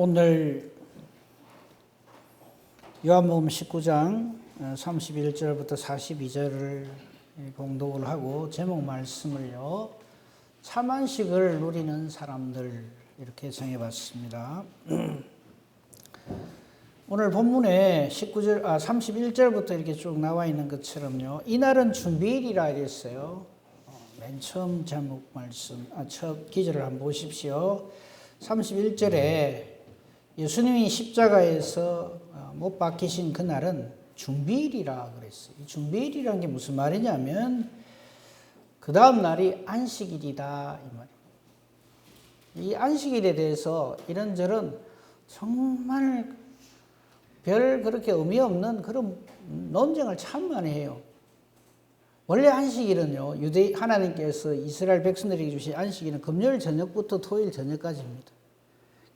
오늘 요한복음 19장 31절부터 42절을 봉독을 하고 제목 말씀을요, 참안식을 누리는 사람들 이렇게 정해봤습니다. 오늘 본문에 31절부터 이렇게 쭉 나와 있는 것처럼요, 이날은 준비일이라 이랬어요. 맨 처음 제목 말씀, 첫 기절을 한번 보십시오. 31절에 예수님이 십자가에서 못 박히신 그날은 준비일이라 그랬어요. 이 준비일이라는 게 무슨 말이냐면 그 다음 날이 안식일이다 이 말이에요. 이 안식일에 대해서 이런저런 정말 별 그렇게 의미 없는 그런 논쟁을 참 많이 해요. 원래 안식일은요, 하나님께서 이스라엘 백성들에게 주신 안식일은 금요일 저녁부터 토요일 저녁까지입니다.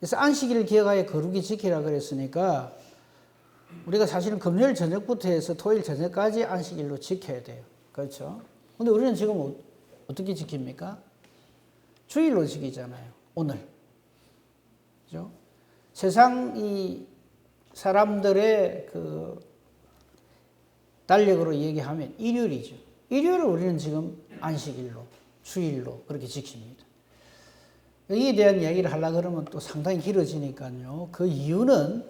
그래서 안식일을 기억하여 거룩히 지키라 그랬으니까 우리가 사실은 금요일 저녁부터 해서 토요일 저녁까지 안식일로 지켜야 돼요. 그렇죠? 근데 우리는 지금 어떻게 지킵니까? 주일로 지키잖아요. 오늘. 그죠? 세상 이 사람들의 그 달력으로 얘기하면 일요일이죠. 일요일을 우리는 지금 안식일로, 주일로 그렇게 지킵니다. 여기에 대한 이야기를 하려고 그러면 또 상당히 길어지니까요. 그 이유는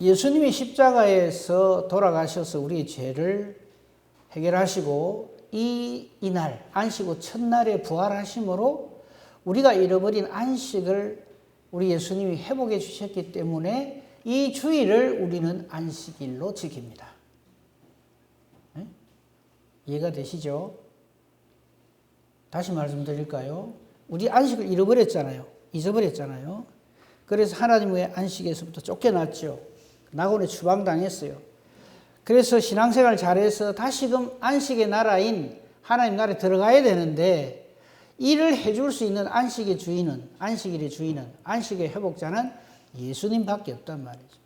예수님이 십자가에서 돌아가셔서 우리의 죄를 해결하시고 이날 안식 후 첫날에 부활하심으로 우리가 잃어버린 안식을 우리 예수님이 회복해 주셨기 때문에 이 주일을 우리는 안식일로 지킵니다. 네? 이해가 되시죠? 다시 말씀드릴까요? 우리 안식을 잊어버렸잖아요. 그래서 하나님의 안식에서부터 쫓겨났죠. 낙원에 추방당했어요. 그래서 신앙생활 잘해서 다시금 안식의 나라인 하나님 나라에 들어가야 되는데, 이를 해줄 수 있는 안식의 주인은, 안식일의 주인은, 안식의 회복자는 예수님밖에 없단 말이죠.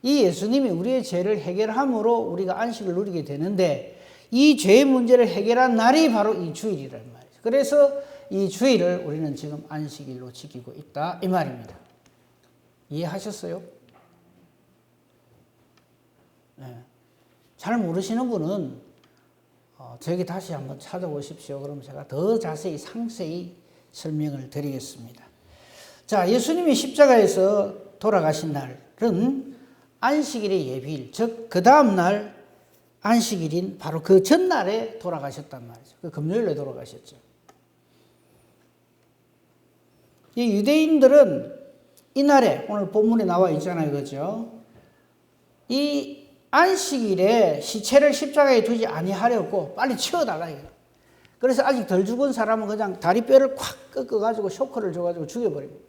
이 예수님이 우리의 죄를 해결함으로 우리가 안식을 누리게 되는데, 이 죄의 문제를 해결한 날이 바로 이 주일이란 말이죠. 그래서 이 주일을 우리는 지금 안식일로 지키고 있다 이 말입니다. 이해하셨어요? 네. 잘 모르시는 분은 저에게 다시 한번 찾아오십시오. 그럼 제가 더 자세히 상세히 설명을 드리겠습니다. 자, 예수님이 십자가에서 돌아가신 날은 안식일의 예비일, 즉 그 다음 날 안식일인 바로 그 전날에 돌아가셨단 말이죠. 그 금요일에 돌아가셨죠. 이 유대인들은 이날에, 오늘 본문에 나와 있잖아요. 그죠? 이 안식일에 시체를 십자가에 두지 아니하려고 빨리 치워달라. 그래서 아직 덜 죽은 사람은 그냥 다리뼈를 콱 꺾어가지고 쇼크를 줘가지고 죽여버립니다.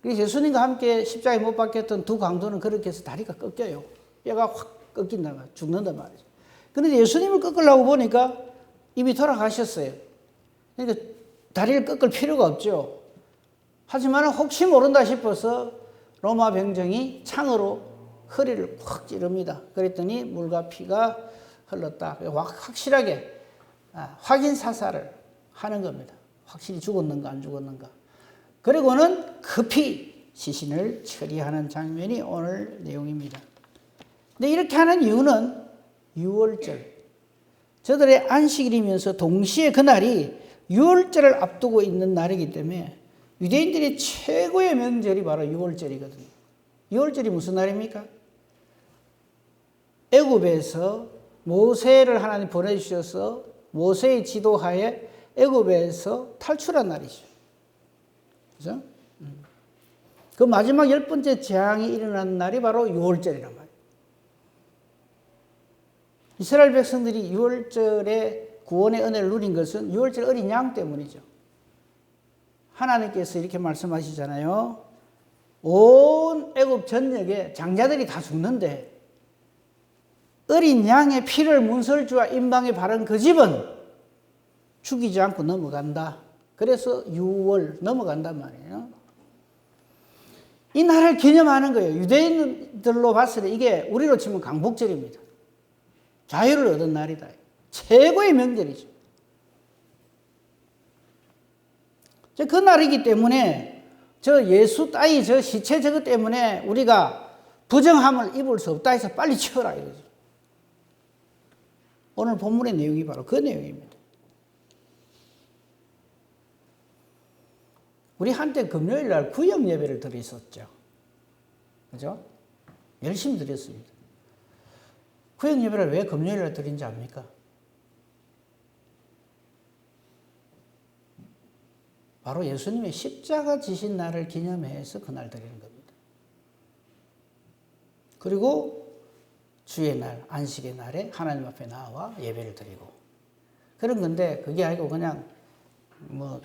그래서 예수님과 함께 십자가에 못 박혔던 두 강도는 그렇게 해서 다리가 꺾여요. 뼈가 확 꺾인단 말이에요. 죽는단 말이죠. 그런데 예수님을 꺾으려고 보니까 이미 돌아가셨어요. 그러니까 다리를 꺾을 필요가 없죠. 하지만 혹시 모른다 싶어서 로마 병정이 창으로 허리를 콱 찌릅니다. 그랬더니 물과 피가 흘렀다. 확실하게 확인 사살을 하는 겁니다. 확실히 죽었는가 안 죽었는가. 그리고는 급히 시신을 처리하는 장면이 오늘 내용입니다. 근데 이렇게 하는 이유는 유월절, 저들의 안식일이면서 동시에 그날이 유월절을 앞두고 있는 날이기 때문에 유대인들의 최고의 명절이 바로 유월절이거든요. 유월절이 무슨 날입니까? 애굽에서 모세를 하나님 보내주셔서 모세의 지도하에 애굽에서 탈출한 날이죠. 그죠? 그 마지막 10번째 재앙이 일어난 날이 바로 유월절이란 말이에요. 이스라엘 백성들이 유월절에 구원의 은혜를 누린 것은 유월절 어린 양 때문이죠. 하나님께서 이렇게 말씀하시잖아요. 온 애굽 전역에 장자들이 다 죽는데 어린 양의 피를 문설주와 임방에 바른 그 집은 죽이지 않고 넘어간다. 그래서 6월 넘어간단 말이에요. 이 날을 기념하는 거예요. 유대인들로 봤을 때 이게 우리로 치면 강복절입니다. 자유를 얻은 날이다. 최고의 명절이죠. 그 날이기 때문에 저 예수 따위 저 시체 저것 때문에 우리가 부정함을 입을 수 없다 해서 빨리 치워라 이거죠. 오늘 본문의 내용이 바로 그 내용입니다. 우리 한때 금요일 날 구역 예배를 드렸었죠. 그죠? 열심히 드렸습니다. 구역 예배를 왜 금요일 날 드린지 압니까? 바로 예수님의 십자가 지신 날을 기념해서 그날 드리는 겁니다. 그리고 주의 날, 안식의 날에 하나님 앞에 나와 예배를 드리고 그런 건데 그게 아니고 그냥 뭐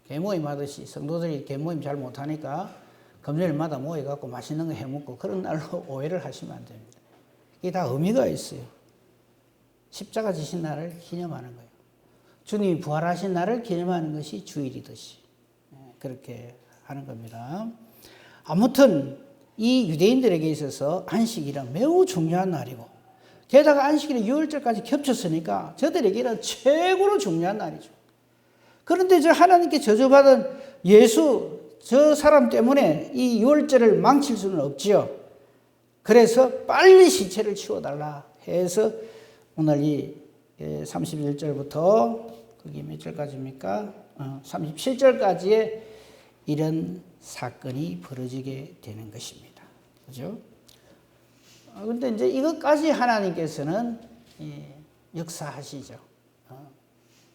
개모임 하듯이 성도들이 개모임 잘 못하니까 금요일마다 모여갖고 맛있는 거 해먹고 그런 날로 오해를 하시면 안 됩니다. 이게 다 의미가 있어요. 십자가 지신 날을 기념하는 거예요. 주님이 부활하신 날을 기념하는 것이 주일이듯이 그렇게 하는 겁니다. 아무튼 이 유대인들에게 있어서 안식일은 매우 중요한 날이고 게다가 안식일이 유월절까지 겹쳤으니까 저들에게는 최고로 중요한 날이죠. 그런데 저 하나님께 저주받은 예수 저 사람 때문에 이 유월절을 망칠 수는 없지요. 그래서 빨리 시체를 치워달라 해서 오늘 이 31절부터 그게 몇 절까지입니까? 37절까지의 이런 사건이 벌어지게 되는 것입니다. 그죠? 근데 이제 이것까지 하나님께서는 역사하시죠.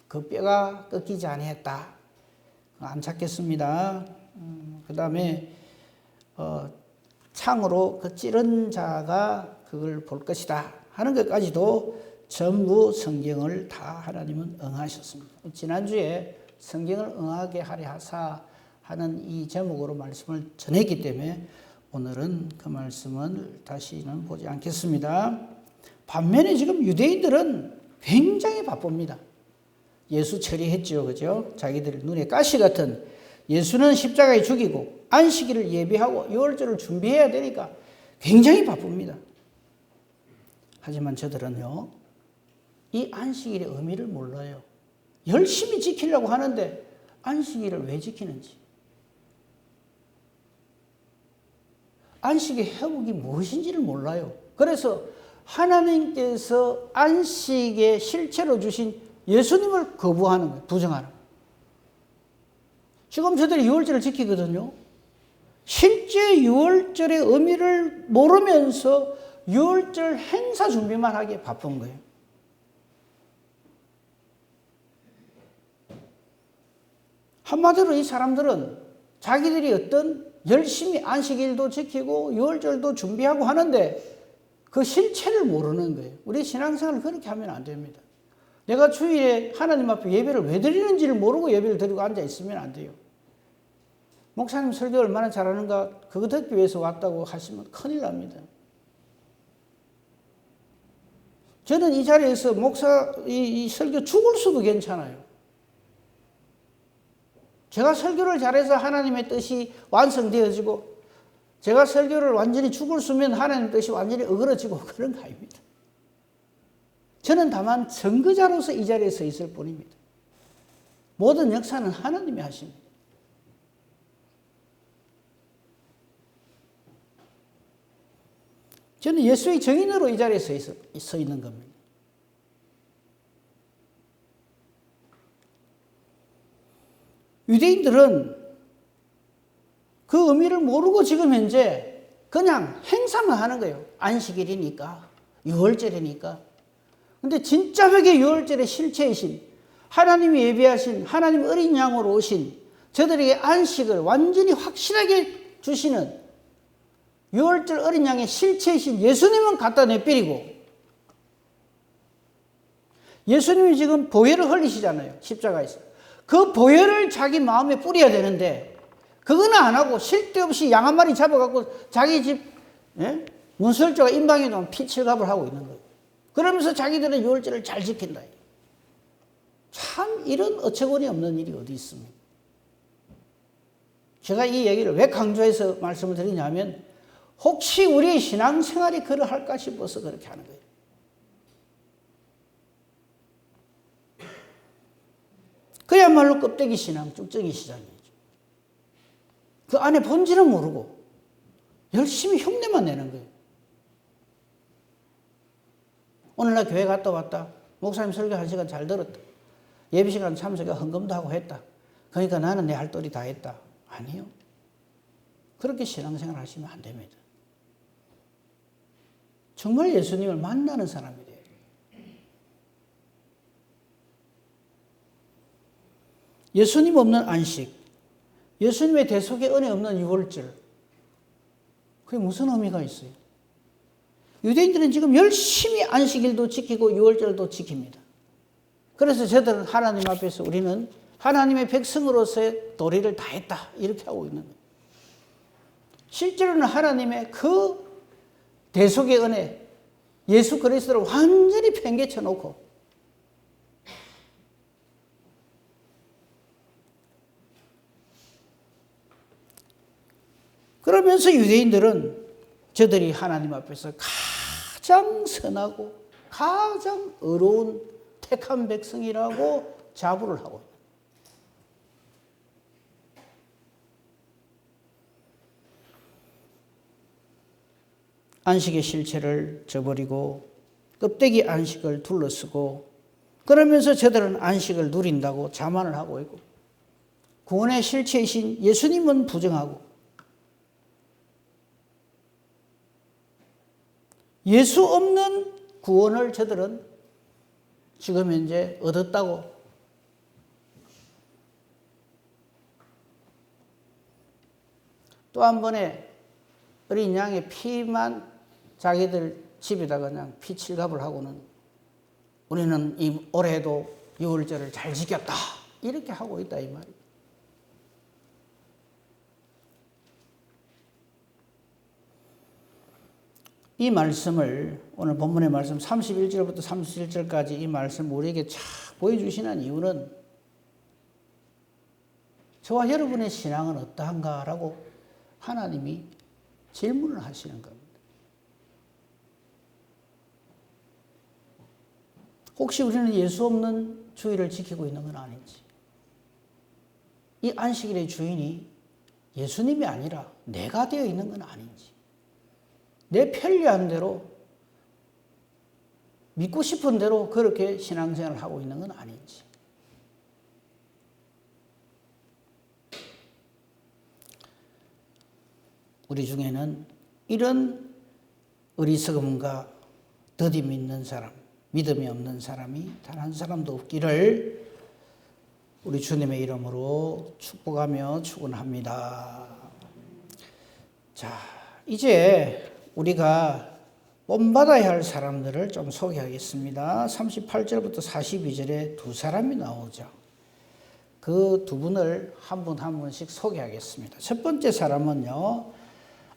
그 뼈가 꺾이지 아니했다. 안 찾겠습니다. 그 다음에 창으로 그 찌른 자가 그걸 볼 것이다 하는 것까지도 전부 성경을 다 하나님은 응하셨습니다. 지난주에 성경을 응하게 하려 하사 하는 이 제목으로 말씀을 전했기 때문에 오늘은 그 말씀을 다시는 보지 않겠습니다. 반면에 지금 유대인들은 굉장히 바쁩니다. 예수 처리했죠. 그죠? 자기들 눈에 가시 같은 예수는 십자가에 죽이고 안식일을 예비하고 유월절을 준비해야 되니까 굉장히 바쁩니다. 하지만 저들은요, 이 안식일의 의미를 몰라요. 열심히 지키려고 하는데 안식일을 왜 지키는지, 안식의 회복이 무엇인지를 몰라요. 그래서 하나님께서 안식의 실체로 주신 예수님을 거부하는 거예요. 부정하는 거예요. 지금 저들이 유월절을 지키거든요. 실제 유월절의 의미를 모르면서 유월절 행사 준비만 하기에 바쁜 거예요. 한마디로 이 사람들은 자기들이 어떤 열심히 안식일도 지키고 유월절도 준비하고 하는데 그 실체를 모르는 거예요. 우리 신앙생활을 그렇게 하면 안 됩니다. 내가 주일에 하나님 앞에 예배를 왜 드리는지를 모르고 예배를 드리고 앉아 있으면 안 돼요. 목사님 설교 얼마나 잘하는가 그거 듣기 위해서 왔다고 하시면 큰일 납니다. 저는 이 자리에서 목사 이 설교 죽을 수도 괜찮아요. 제가 설교를 잘해서 하나님의 뜻이 완성되어지고 제가 설교를 완전히 죽을 수면 하나님의 뜻이 완전히 어그러지고 그런 거 아닙니다. 저는 다만 선거자로서 이 자리에 서 있을 뿐입니다. 모든 역사는 하나님이 하십니다. 저는 예수의 증인으로 이 자리에 서 있는 겁니다. 유대인들은 그 의미를 모르고 지금 현재 그냥 행사만 하는 거예요. 안식일이니까, 유월절이니까. 근데 진짜 그게 유월절의 실체이신 하나님이 예비하신 하나님 어린 양으로 오신 저들에게 안식을 완전히 확실하게 주시는 유월절 어린 양의 실체이신 예수님은 갖다 내버리고 예수님이 지금 보혈을 흘리시잖아요. 십자가에서. 그 보혈을 자기 마음에 뿌려야 되는데 그거는 안 하고 쓸데없이 양 한 마리 잡아갖고 자기 집 문설주가 임방에 놓은 피칠갑을 하고 있는 거예요. 그러면서 자기들은 유월절을 잘 지킨다. 참 이런 어처구니 없는 일이 어디 있습니까? 제가 이 얘기를 왜 강조해서 말씀을 드리냐면 혹시 우리의 신앙생활이 그러할까 싶어서 그렇게 하는 거예요. 그야말로 껍데기 신앙, 쭉정이 시장이죠. 그 안에 본질은 모르고 열심히 흉내만 내는 거예요. 오늘날 교회 갔다 왔다. 목사님 설교 1시간 잘 들었다. 예배 시간 참석해 헌금도 하고 했다. 그러니까 나는 내 할 도리 다 했다. 아니요. 그렇게 신앙생활 하시면 안 됩니다. 정말 예수님을 만나는 사람이 돼요. 예수님 없는 안식, 예수님의 대속의 은혜 없는 유월절, 그게 무슨 의미가 있어요? 유대인들은 지금 열심히 안식일도 지키고 유월절도 지킵니다. 그래서 저들은 하나님 앞에서 우리는 하나님의 백성으로서의 도리를 다 했다 이렇게 하고 있는 거예요. 실제로는 하나님의 그 대속의 은혜, 예수 그리스도를 완전히 팽개쳐 놓고 그러면서 유대인들은 저들이 하나님 앞에서 가장 선하고 가장 의로운 택한 백성이라고 자부를 하고 있다. 안식의 실체를 저버리고 껍데기 안식을 둘러쓰고 그러면서 저들은 안식을 누린다고 자만을 하고 있고 구원의 실체이신 예수님은 부정하고 예수 없는 구원을 저들은 지금 현재 얻었다고 또 한 번에 어린 양의 피만 자기들 집에다가 그냥 피칠갑을 하고는 우리는 올해도 유월절을 잘 지켰다 이렇게 하고 있다 이 말이에요. 이 말씀을 오늘 본문의 말씀 31절부터 37절까지 이 말씀 우리에게 쫙 보여주시는 이유는 저와 여러분의 신앙은 어떠한가라고 하나님이 질문을 하시는 겁니다. 혹시 우리는 예수 없는 주일을 지키고 있는 건 아닌지, 이 안식일의 주인이 예수님이 아니라 내가 되어 있는 건 아닌지, 내 편리한 대로 믿고 싶은 대로 그렇게 신앙생활을 하고 있는 건 아닌지. 우리 중에는 이런 어리석음과 더딤이 있는 사람, 믿음이 없는 사람이 단 한 사람도 없기를 우리 주님의 이름으로 축복하며 축원합니다. 자, 이제 우리가 본받아야 할 사람들을 좀 소개하겠습니다. 38절부터 42절에 두 사람이 나오죠. 그 두 분을 한 분 한 분씩 소개하겠습니다. 첫 번째 사람은요,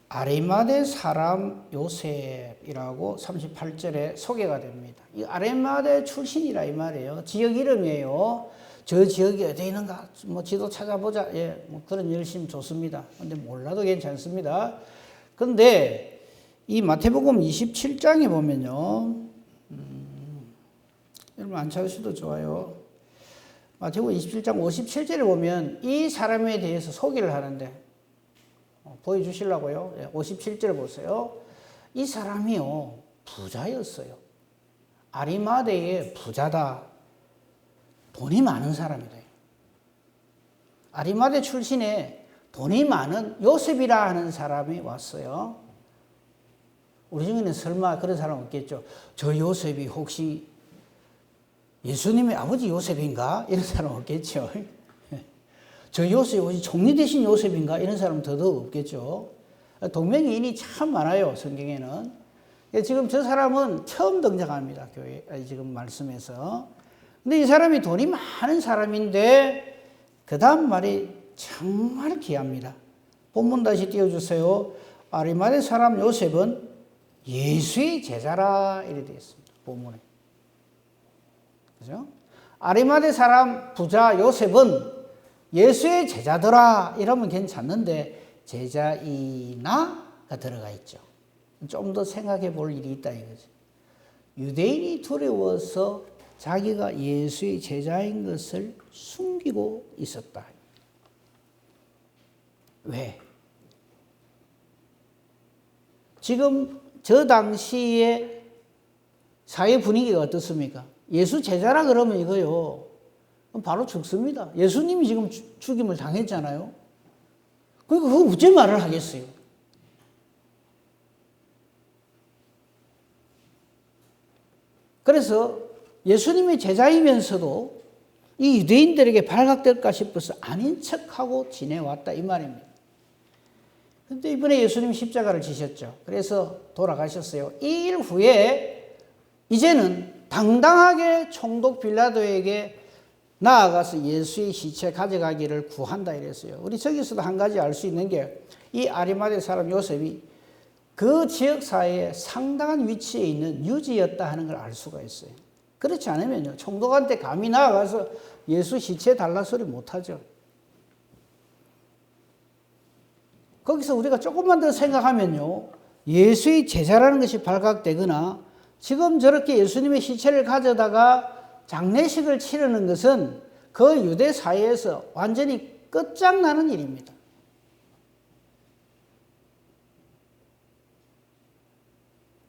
아리마대 사람 요셉이라고 38절에 소개가 됩니다. 이 아리마대 출신이라 이 말이에요. 지역 이름이에요. 저 지역이 어디 있는가? 뭐 지도 찾아보자. 예, 뭐 그런 열심 좋습니다. 근데 몰라도 괜찮습니다. 근데 이 마태복음 27장에 보면요, 여러분 안 찾으셔도 좋아요. 마태복음 27장 57절에 보면 이 사람에 대해서 소개를 하는데 보여주시려고요. 57절 보세요. 이 사람이요, 부자였어요. 아리마대의 부자다. 돈이 많은 사람이다. 아리마대 출신의 돈이 많은 요셉이라 하는 사람이 왔어요. 우리 중에는 설마 그런 사람 없겠죠. 저 요셉이 혹시 예수님의 아버지 요셉인가? 이런 사람 없겠죠. 저 요셉이 혹시 총리 되신 요셉인가? 이런 사람 더더욱 없겠죠. 동명이인이 참 많아요, 성경에는. 지금 저 사람은 처음 등장합니다, 교회, 지금 말씀에서. 근데 이 사람이 돈이 많은 사람인데, 그 다음 말이 정말 귀합니다. 본문 다시 띄워주세요. 아리마대 사람 요셉은 예수의 제자라, 이렇게 되어 있습니다, 본문에. 그죠? 아리마대 사람 부자 요셉은 예수의 제자더라 이러면 괜찮는데 제자이나가 들어가 있죠. 좀 더 생각해 볼 일이 있다 이거지. 유대인이 두려워서 자기가 예수의 제자인 것을 숨기고 있었다. 왜? 지금 저 당시에 사회 분위기가 어떻습니까? 예수 제자라 그러면 이거요. 바로 죽습니다. 예수님이 지금 죽임을 당했잖아요. 그러니까 그거 어째 말을 하겠어요? 그래서 예수님의 제자이면서도 이 유대인들에게 발각될까 싶어서 아닌 척하고 지내왔다 이 말입니다. 그런데 이번에 예수님 십자가를 지셨죠. 그래서 돌아가셨어요. 2일 후에 이제는 당당하게 총독 빌라도에게 나아가서 예수의 시체 가져가기를 구한다 이랬어요. 우리 저기서도 한 가지 알 수 있는 게 이 아리마대 사람 요셉이 그 지역 사회에 상당한 위치에 있는 유지였다 하는 걸 알 수가 있어요. 그렇지 않으면요, 총독한테 감히 나아가서 예수 시체 달라 소리 못하죠. 거기서 우리가 조금만 더 생각하면요, 예수의 제자라는 것이 발각되거나 지금 저렇게 예수님의 시체를 가져다가 장례식을 치르는 것은 그 유대 사회에서 완전히 끝장나는 일입니다.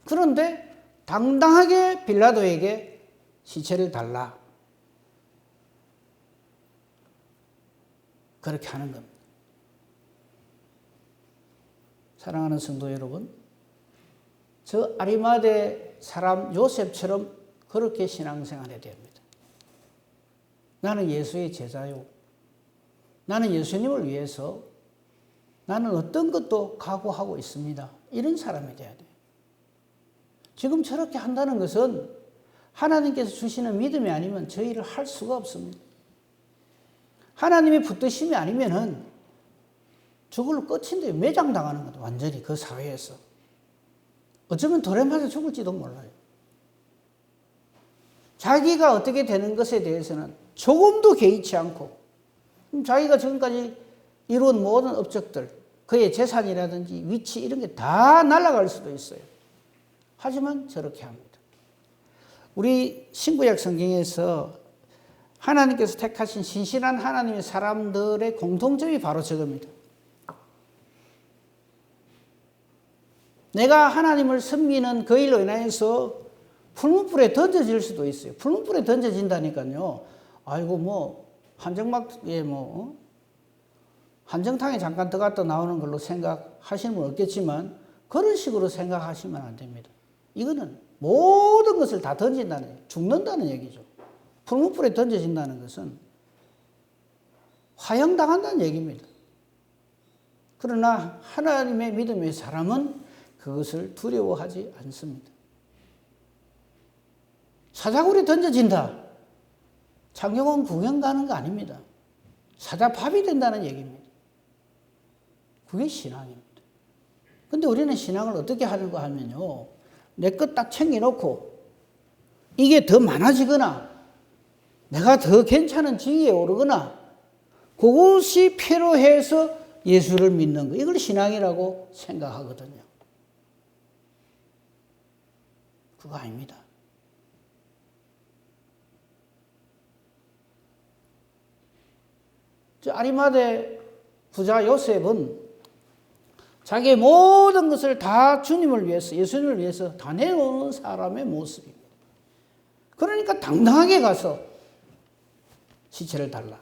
그런데 당당하게 빌라도에게 시체를 달라. 그렇게 하는 겁니다. 사랑하는 성도 여러분, 저 아리마대 사람 요셉처럼 그렇게 신앙생활해야 됩니다. 나는 예수의 제자요. 나는 예수님을 위해서 나는 어떤 것도 각오하고 있습니다. 이런 사람이 돼야 돼요. 지금 저렇게 한다는 것은 하나님께서 주시는 믿음이 아니면 저 일을 할 수가 없습니다. 하나님의 붙드심이 아니면은 저걸로 끝인데 매장당하는 거다. 완전히 그 사회에서. 어쩌면 돌에 맞아 죽을지도 몰라요. 자기가 어떻게 되는 것에 대해서는 조금도 개의치 않고 자기가 지금까지 이룬 모든 업적들, 그의 재산이라든지 위치 이런 게 다 날아갈 수도 있어요. 하지만 저렇게 합니다. 우리 신구약 성경에서 하나님께서 택하신 신실한 하나님의 사람들의 공통점이 바로 저겁니다. 내가 하나님을 섬기는 그 일로 인해서 풀무불에 던져질 수도 있어요. 풀무불에 던져진다니까요. 아이고 뭐 한정막에 한정탕에 잠깐 들어갔다 나오는 걸로 생각하시는 분 없겠지만 그런 식으로 생각하시면 안 됩니다. 이거는 모든 것을 다 던진다는, 죽는다는 얘기죠. 풀무불에 던져진다는 것은 화형당한다는 얘기입니다. 그러나 하나님의 믿음의 사람은 그것을 두려워하지 않습니다. 사자굴에 던져진다. 창경원 구경 가는 거 아닙니다. 사자밥이 된다는 얘기입니다. 그게 신앙입니다. 근데 우리는 신앙을 어떻게 하는가 하면요, 내 것 딱 챙겨놓고 이게 더 많아지거나 내가 더 괜찮은 지위에 오르거나 그것이 필요해서 예수를 믿는 거, 이걸 신앙이라고 생각하거든요. 그거 아닙니다. 저 아리마대 부자 요셉은 자기의 모든 것을 다 주님을 위해서, 예수님을 위해서 다 내놓는 사람의 모습입니다. 그러니까 당당하게 가서 시체를 달라.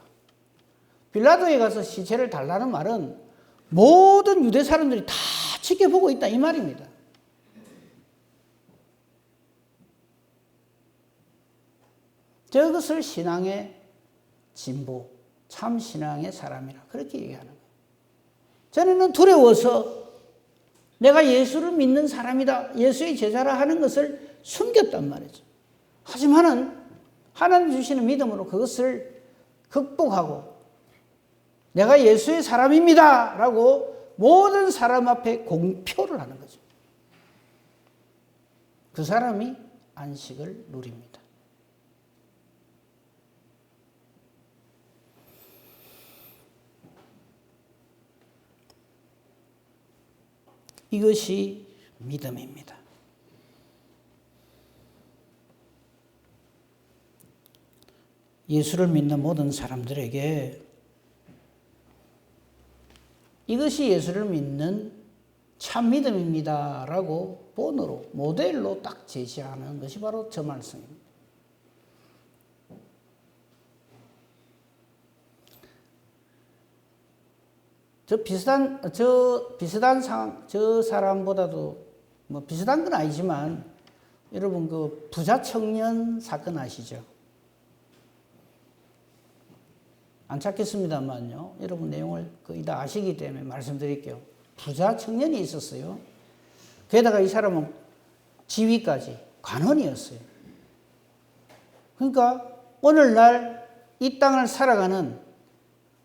빌라도에 가서 시체를 달라는 말은 모든 유대 사람들이 다 지켜보고 있다 이 말입니다. 저것을 신앙의 진보, 참 신앙의 사람이라 그렇게 얘기하는 거예요. 저는 두려워서 내가 예수를 믿는 사람이다, 예수의 제자라 하는 것을 숨겼단 말이죠. 하지만은 하나님 주시는 믿음으로 그것을 극복하고 내가 예수의 사람입니다 라고 모든 사람 앞에 공표를 하는 거죠. 그 사람이 안식을 누립니다. 이것이 믿음입니다. 예수를 믿는 모든 사람들에게 이것이 예수를 믿는 참 믿음입니다. 라고 본으로, 모델로 딱 제시하는 것이 바로 저 말씀입니다. 비슷한 상황, 저 사람보다도 뭐 비슷한 건 아니지만, 여러분 그 부자 청년 사건 아시죠? 안 찾겠습니다만요. 여러분 내용을 거의 다 아시기 때문에 말씀드릴게요. 부자 청년이 있었어요. 게다가 이 사람은 지위까지 관원이었어요. 그러니까 오늘날 이 땅을 살아가는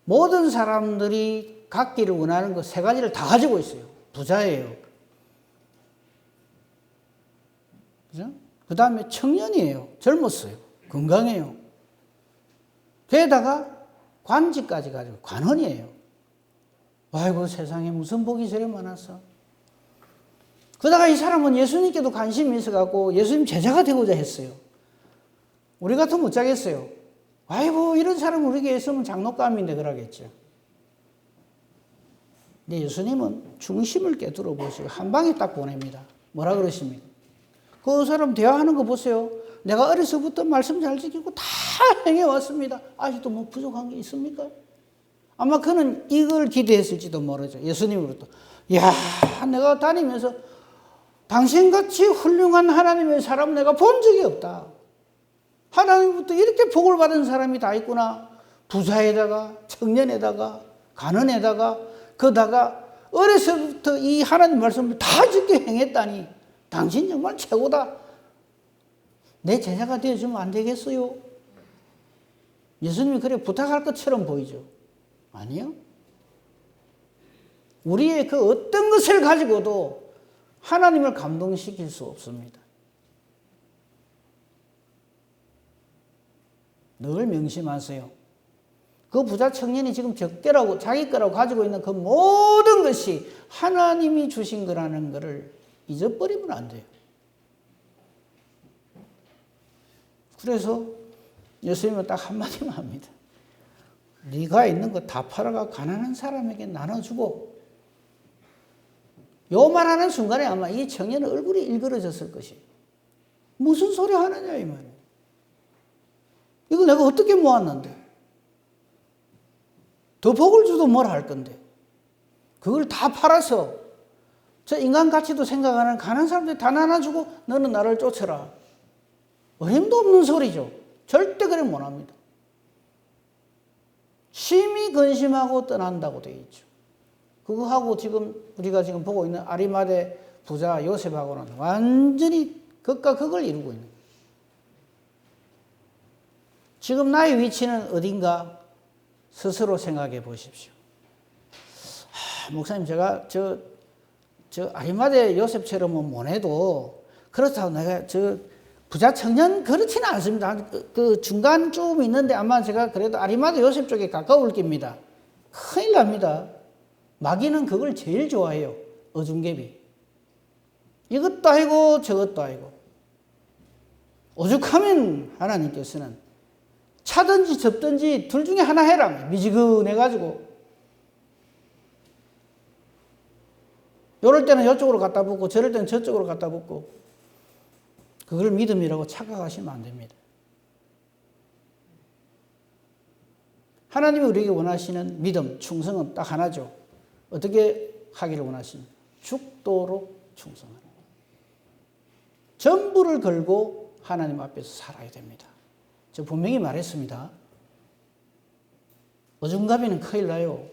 모든 사람들이 갖기를 원하는 그 세 가지를 다 가지고 있어요. 부자예요. 그죠? 그 다음에 청년이에요. 젊었어요. 건강해요. 게다가 관직까지 가지고 관원이에요. 아이고 세상에 무슨 복이 저리 많았어. 그러다가 이 사람은 예수님께도 관심이 있어갖고 예수님 제자가 되고자 했어요. 우리 같으면 못 자겠어요. 아이고 이런 사람 우리에게 있으면 장독감인데 그러겠죠. 근데 예수님은 중심을 깨뜨려 보시고 한 방에 딱 보냅니다. 뭐라 그러십니까? 그 사람 대화하는 거 보세요. 내가 어려서부터 말씀 잘 지키고 다 행해왔습니다. 아직도 뭐 부족한 게 있습니까? 아마 그는 이걸 기대했을지도 모르죠. 예수님으로부터. 야, 내가 다니면서 당신같이 훌륭한 하나님의 사람 내가 본 적이 없다. 하나님부터 이렇게 복을 받은 사람이 다 있구나. 부자에다가 청년에다가 가난에다가 그다가 어려서부터 이 하나님 말씀을 다 지켜 행했다니 당신 정말 최고다. 내 제자가 되어주면 안 되겠어요? 예수님이 그래 부탁할 것처럼 보이죠? 아니요. 우리의 그 어떤 것을 가지고도 하나님을 감동시킬 수 없습니다. 늘 명심하세요. 그 부자 청년이 지금 자기 거라고 가지고 있는 그 모든 것이 하나님이 주신 거라는 것을 잊어버리면 안 돼요. 그래서 예수님은 딱 한마디만 합니다. 네가 있는 거 다 팔아가 가난한 사람에게 나눠주고, 요 말하는 순간에 아마 이 청년의 얼굴이 일그러졌을 것이에요. 무슨 소리 하느냐 이 말이에요. 이거 내가 어떻게 모았는데? 더 복을 주도 뭘 할 건데? 그걸 다 팔아서 저 인간 가치도 생각하는 가난한 사람들 다 나눠주고 너는 나를 쫓아라. 어림도 없는 소리죠. 절대 그래 못합니다. 심히 근심하고 떠난다고 되어 있죠. 그거하고 지금 우리가 지금 보고 있는 아리마대 부자 요셉하고는 완전히 극과 극을 이루고 있는 거예요. 지금 나의 위치는 어딘가 스스로 생각해 보십시오. 목사님 제가 저 아리마대 요셉처럼은 못해도 그렇다고 내가 부자 청년 그렇지는 않습니다. 그 중간쯤 있는데 아마 제가 그래도 아리마대 요셉 쪽에 가까울 겁니다. 큰일 납니다. 마귀는 그걸 제일 좋아해요. 어중개비. 이것도 아니고 저것도 아니고. 오죽하면 하나님께서는 차든지 접든지 둘 중에 하나 해라. 미지근해가지고. 이럴 때는 이쪽으로 갖다 붓고 저럴 때는 저쪽으로 갖다 붓고. 그걸 믿음이라고 착각하시면 안 됩니다. 하나님이 우리에게 원하시는 믿음, 충성은 딱 하나죠. 어떻게 하기를 원하십니까? 죽도록 충성하는 것. 전부를 걸고 하나님 앞에서 살아야 됩니다. 저 분명히 말했습니다. 어중간하면 큰일 나요.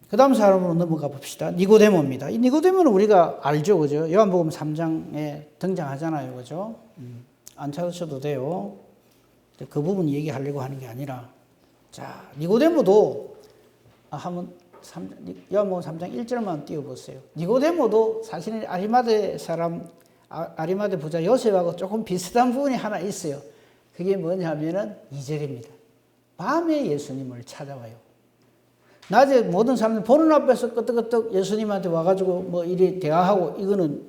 그 다음 사람으로 넘어가 봅시다. 니고데모입니다. 이 니고데모는 우리가 알죠, 그죠? 요한복음 3장에 등장하잖아요, 그죠? 안 찾으셔도 돼요. 그 부분 얘기하려고 하는 게 아니라. 자, 니고데모도 한번 요한복음 3장 1절만 띄워보세요. 니고데모도 사실은 아리마대 부자 요셉하고 조금 비슷한 부분이 하나 있어요. 그게 뭐냐면은 2절입니다. 밤에 예수님을 찾아와요. 낮에 모든 사람들 보는 앞에서 끄떡끄떡 예수님한테 와가지고 뭐 이리 대화하고 이거는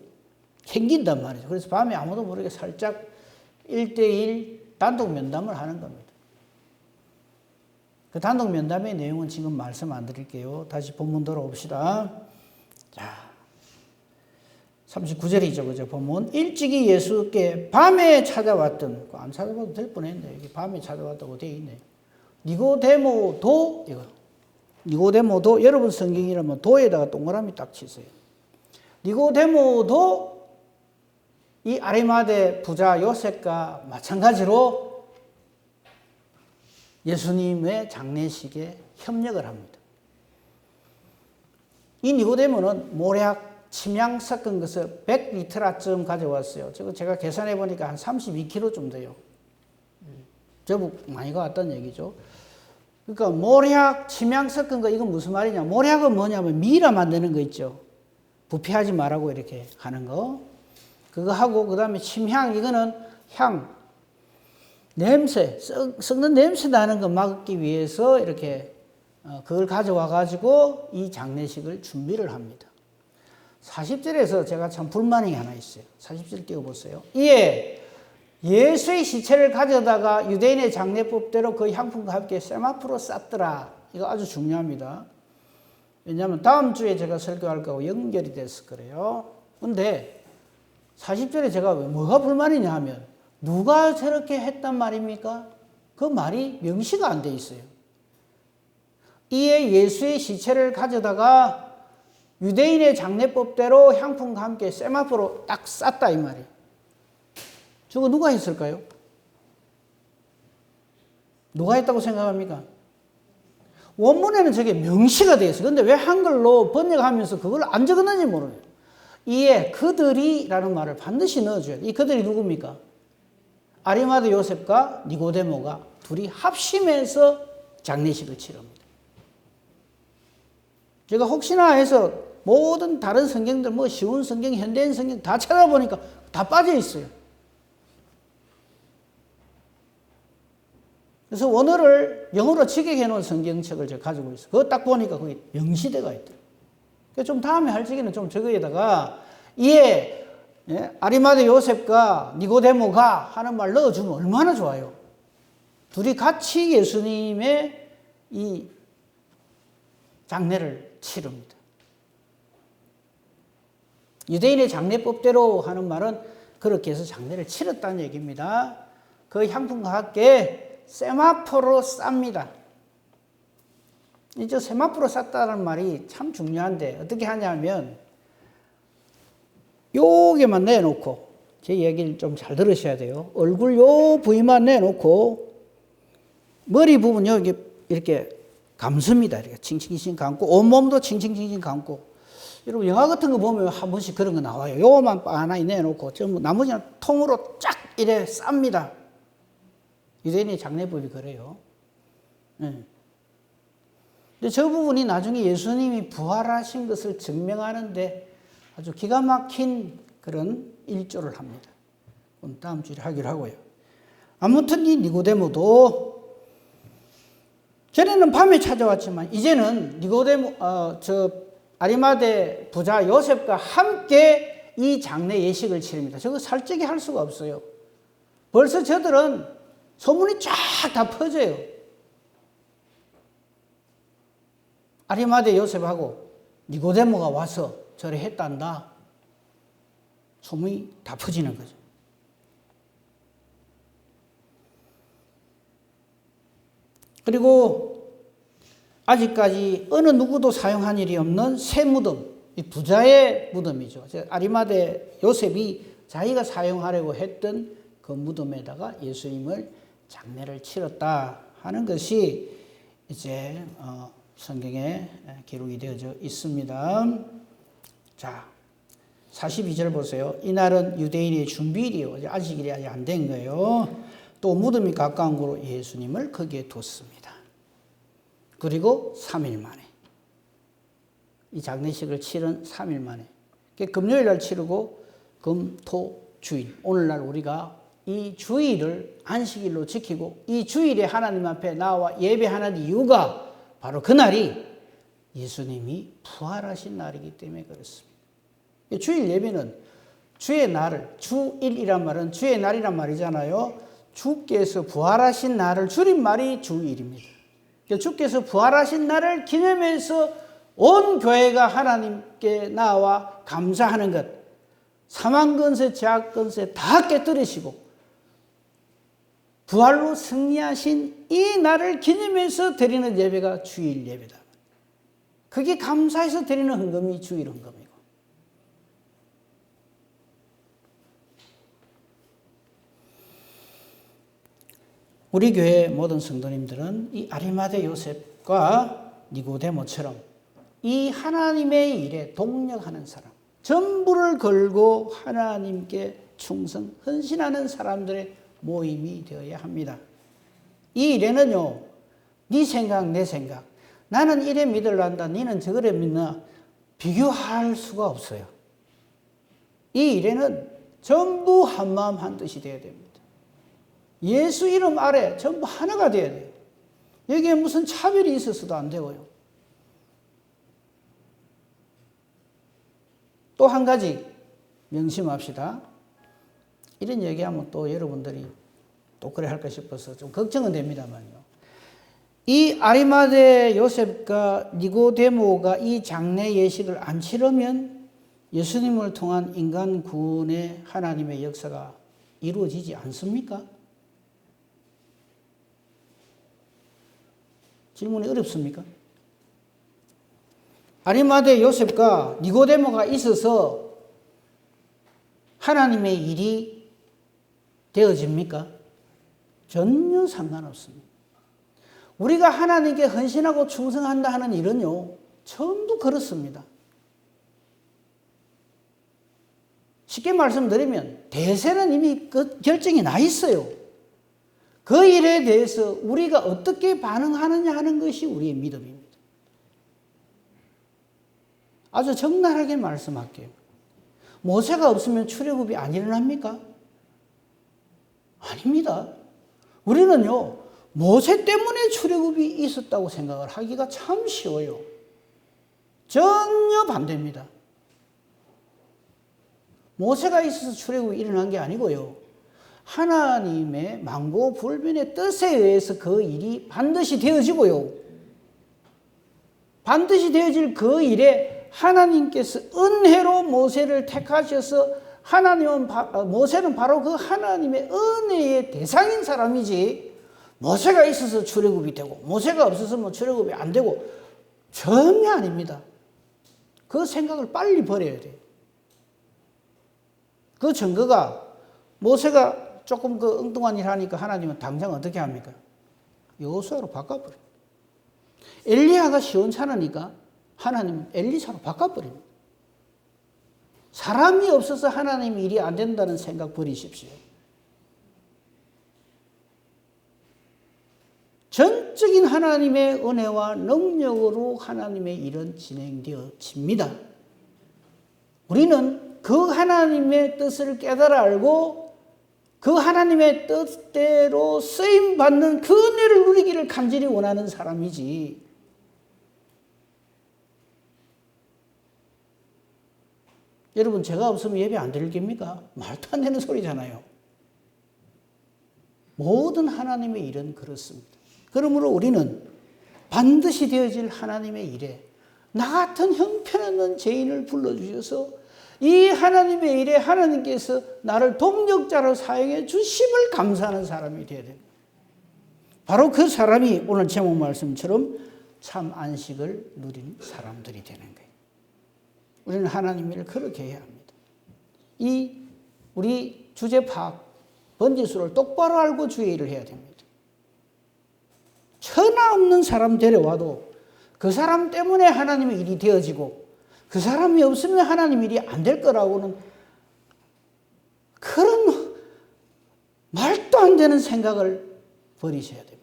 생긴단 말이죠. 그래서 밤에 아무도 모르게 살짝 1대1 단독 면담을 하는 겁니다. 그 단독 면담의 내용은 지금 말씀 안 드릴게요. 다시 본문 돌아옵시다. 자, 39절이죠. 그죠? 본문. 일찍이 예수께 밤에 찾아왔던, 안 찾아봐도 될 뻔했네. 여기 밤에 찾아왔다고 되어 있네. 니고데모도, 이거. 니고데모도, 여러분 성경이라면 도에다가 동그라미 딱 치세요. 니고데모도 이 아리마대 부자 요셉과 마찬가지로 예수님의 장례식에 협력을 합니다. 이 니고데모는 모략, 침향 섞은 것을 100리터라쯤 가져왔어요. 제가 계산해 보니까 한 32kg쯤 돼요. 저북 많이 가왔다는 얘기죠. 그러니까 모략, 침향 섞은 거, 이건 무슨 말이냐. 모략은 뭐냐면 미라 만드는 거 있죠. 부패하지 말라고 이렇게 하는 거. 그거 하고, 그 다음에 침향, 이거는 향. 냄새, 썩는 냄새 나는 거 막기 위해서 이렇게 그걸 가져와 가지고 이 장례식을 준비를 합니다. 40절에서 제가 참 불만이 하나 있어요. 40절 띄워보세요. 이에 예수의 시체를 가져다가 유대인의 장례법대로 그 향품과 함께 셈 앞으로 쌌더라. 이거 아주 중요합니다. 왜냐하면 다음 주에 제가 설교할 거하고 연결이 됐을 거예요. 근데 40절에 제가 뭐가 불만이냐 하면 누가 저렇게 했단 말입니까? 그 말이 명시가 안 돼 있어요. 이에 예수의 시체를 가져다가 유대인의 장례법대로 향품과 함께 셈 앞으로 딱 쌌다 이 말이에요. 저거 누가 했을까요? 누가 했다고 생각합니까? 원문에는 저게 명시가 되어 있어요. 그런데 왜 한글로 번역하면서 그걸 안 적었는지 모르겠어요. 이에 그들이라는 말을 반드시 넣어줘야 돼요. 이 그들이 누굽니까? 아리마대 요셉과 니고데모가 둘이 합심해서 장례식을 치릅니다. 제가 혹시나 해서 모든 다른 성경들, 뭐 쉬운 성경, 현대인 성경 다 찾아보니까 다 빠져 있어요. 그래서 원어를 영어로 직역해 놓은 성경책을 제가 가지고 있어요. 그거 딱 보니까 거기 명시대가 있더라고요. 그래서 좀 다음에 할 적에는 좀 저거에다가 이에 아리마대 요셉과 니고데모가 하는 말 넣어주면 얼마나 좋아요. 둘이 같이 예수님의 이 장례를 치릅니다. 유대인의 장례법대로 하는 말은 그렇게 해서 장례를 치렀다는 얘기입니다. 그 향품과 함께 세마포로 쌉니다. 이제 세마포로 쌌다는 말이 참 중요한데 어떻게 하냐면 요게만 내놓고 제 얘기를 좀 잘 들으셔야 돼요. 얼굴 요 부위만 내놓고 머리 부분 여기 이렇게 감습니다. 이렇게 칭칭칭 감고 온몸도 칭칭칭칭 감고 여러분 영화 같은 거 보면 한 번씩 그런 거 나와요. 요거만 하나 내놓고 전부 나머지는 통으로 쫙 이래 쌉니다. 유대인의 장례법이 그래요. 네. 근데 저 부분이 나중에 예수님이 부활하신 것을 증명하는데 아주 기가 막힌 그런 일조를 합니다. 다음 주에 하기로 하고요. 아무튼 이 니고데모도 전에는 밤에 찾아왔지만 이제는 아리마대 부자 요셉과 함께 이 장례 예식을 치릅니다. 저거 살찌게 할 수가 없어요. 벌써 저들은 소문이 쫙 다 퍼져요. 아리마대 요셉하고 니고데모가 와서 저래 했단다. 소문이 다 퍼지는 거죠. 그리고 아직까지 어느 누구도 사용한 일이 없는 새 무덤, 이 부자의 무덤이죠. 아리마대 요셉이 자기가 사용하려고 했던 그 무덤에다가 예수님을 장례를 치렀다 하는 것이 이제 성경에 기록이 되어져 있습니다. 자, 42절 보세요. 이날은 유대인의 준비일이요. 아직 일이 아직 안 된 거예요. 또 무덤이 가까운 곳으로 예수님을 거기에 뒀습니다. 그리고 3일 만에 이 장례식을 치른 3일 만에 금요일 날 치르고 금, 토, 주일 오늘날 우리가 이 주일을 안식일로 지키고 이 주일에 하나님 앞에 나와 예배하는 이유가 바로 그날이 예수님이 부활하신 날이기 때문에 그렇습니다. 주일 예배는 주의 날을, 주일이란 말은 주의 날이란 말이잖아요. 주께서 부활하신 날을 줄인 말이 주일입니다. 주께서 부활하신 날을 기념해서 온 교회가 하나님께 나와 감사하는 것, 사망권세, 죄악권세 다 깨뜨리시고 부활로 승리하신 이 날을 기념해서 드리는 예배가 주일 예배다. 그게 감사해서 드리는 헌금이 주일 헌금이고, 우리 교회 모든 성도님들은 이 아리마대 요셉과 니고데모처럼 이 하나님의 일에 동력하는 사람, 전부를 걸고 하나님께 충성, 헌신하는 사람들의 모임이 되어야 합니다. 이 일에는요, 네 생각, 내 생각, 나는 이래 믿으란다, 너는 저래 믿나, 비교할 수가 없어요. 이 일에는 전부 한마음 한뜻이 되어야 됩니다. 예수 이름 아래 전부 하나가 되어야 돼요. 여기에 무슨 차별이 있어서도 안 되고요. 또 한 가지 명심합시다. 이런 얘기하면 또 여러분들이 또 그래 할까 싶어서 좀 걱정은 됩니다만요. 이 아리마대 요셉과 니고데모가 이 장래 예식을 안 치르면 예수님을 통한 인간 구원의 하나님의 역사가 이루어지지 않습니까? 질문이 어렵습니까? 아리마대 요셉과 니고데모가 있어서 하나님의 일이 되어집니까? 전혀 상관없습니다. 우리가 하나님께 헌신하고 충성한다 하는 일은요, 전부 그렇습니다. 쉽게 말씀드리면 대세는 이미 결정이 나 있어요. 그 일에 대해서 우리가 어떻게 반응하느냐 하는 것이 우리의 믿음입니다. 아주 적나라하게 말씀할게요. 모세가 없으면 출애굽이 안 일어납니까? 아닙니다. 우리는요, 모세 때문에 출애굽이 있었다고 생각을 하기가 참 쉬워요. 전혀 반대입니다. 모세가 있어서 출애굽이 일어난 게 아니고요, 하나님의 만고불변의 뜻에 의해서 그 일이 반드시 되어지고요, 반드시 되어질 그 일에 하나님께서 은혜로 모세를 택하셔서 모세는 바로 그 하나님의 은혜의 대상인 사람이지, 모세가 있어서 출애굽이 되고 모세가 없어서 출애굽이 안 되고 전혀 아닙니다. 그 생각을 빨리 버려야 돼요. 그 증거가 모세가 조금 그 엉뚱한 일 하니까 하나님은 당장 어떻게 합니까? 여호수아로 바꿔버려요. 엘리야가 시원찮으니까 하나님은 엘리사로 바꿔버립니다. 사람이 없어서 하나님 일이 안 된다는 생각 버리십시오. 전적인 하나님의 은혜와 능력으로 하나님의 일은 진행되어집니다. 우리는 그 하나님의 뜻을 깨달아 알고 그 하나님의 뜻대로 쓰임받는 그 은혜를 누리기를 간절히 원하는 사람이지, 여러분 제가 없으면 예배 안 드릴 겁니까? 말도 안 되는 소리잖아요. 모든 하나님의 일은 그렇습니다. 그러므로 우리는 반드시 되어질 하나님의 일에 나 같은 형편없는 죄인을 불러주셔서 이 하나님의 일에 하나님께서 나를 동력자로 사용해 주심을 감사하는 사람이 되어야 됩니다. 바로 그 사람이 오늘 제목 말씀처럼 참 안식을 누린 사람들이 되는 거예요. 우리는 하나님 일을 그렇게 해야 합니다. 우리 주제 파악, 번지수를 똑바로 알고 주의 일을 해야 됩니다. 천하 없는 사람 데려와도 그 사람 때문에 하나님의 일이 되어지고 그 사람이 없으면 하나님 일이 안 될 거라고는 그런 말도 안 되는 생각을 버리셔야 됩니다.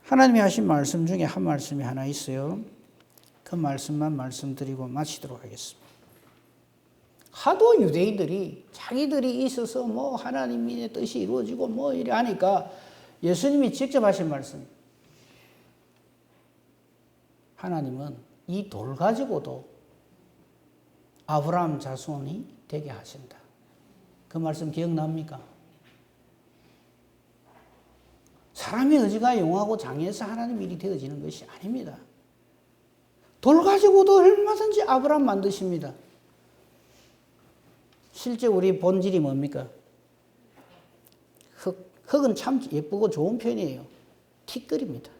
하나님이 하신 말씀 중에 한 말씀이 하나 있어요. 그 말씀만 말씀드리고 마치도록 하겠습니다. 하도 유대인들이 자기들이 있어서 하나님의 뜻이 이루어지고 이래 하니까 예수님이 직접 하신 말씀, 하나님은 이 돌 가지고도 아브라함 자손이 되게 하신다. 그 말씀 기억납니까? 사람의 의지가 용하고 장애해서 하나님 일이 되어지는 것이 아닙니다. 돌 가지고도 얼마든지 아브라함 만드십니다. 실제 우리 본질이 뭡니까? 흙은 참 예쁘고 좋은 편이에요. 티끌입니다.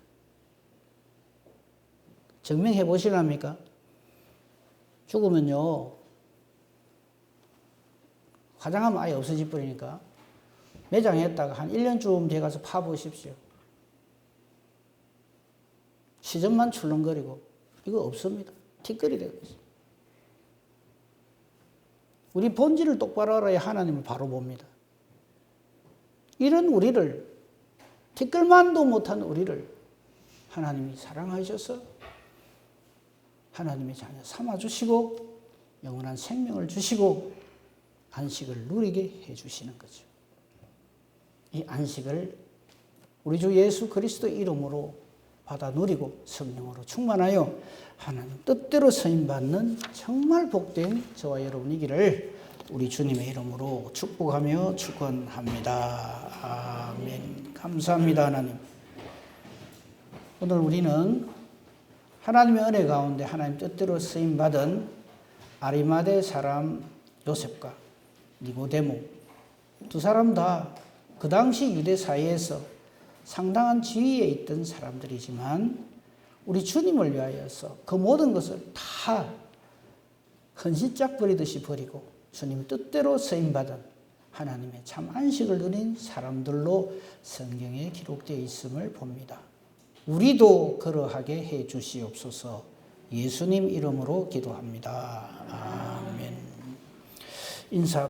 증명해 보시랍니까? 죽으면요, 화장하면 아예 없어져 버리니까 매장했다가 한 1년쯤 돼 가서 파보십시오. 시접만 출렁거리고 이거 없습니다. 티끌이 되고 있어요. 우리 본질을 똑바로 알아야 하나님을 바로 봅니다. 이런 우리를, 티끌만도 못한 우리를 하나님이 사랑하셔서 하나님의 자녀 삼아주시고 영원한 생명을 주시고 안식을 누리게 해주시는 거죠. 이 안식을 우리 주 예수 그리스도 이름으로 받아 누리고 성령으로 충만하여 하나님 뜻대로 쓰임받는 정말 복된 저와 여러분이기를 우리 주님의 이름으로 축복하며 축원합니다. 아멘. 감사합니다, 하나님. 오늘 우리는 하나님의 은혜 가운데 하나님 뜻대로 쓰임받은 아리마대 사람 요셉과 니고데모 두 사람 다 그 당시 유대 사회에서 상당한 지위에 있던 사람들이지만 우리 주님을 위하여서 그 모든 것을 다 헌신짝 버리듯이 버리고 주님 뜻대로 쓰임받은 하나님의 참 안식을 누린 사람들로 성경에 기록되어 있음을 봅니다. 우리도 그러하게 해 주시옵소서. 예수님 이름으로 기도합니다. 아멘. 인사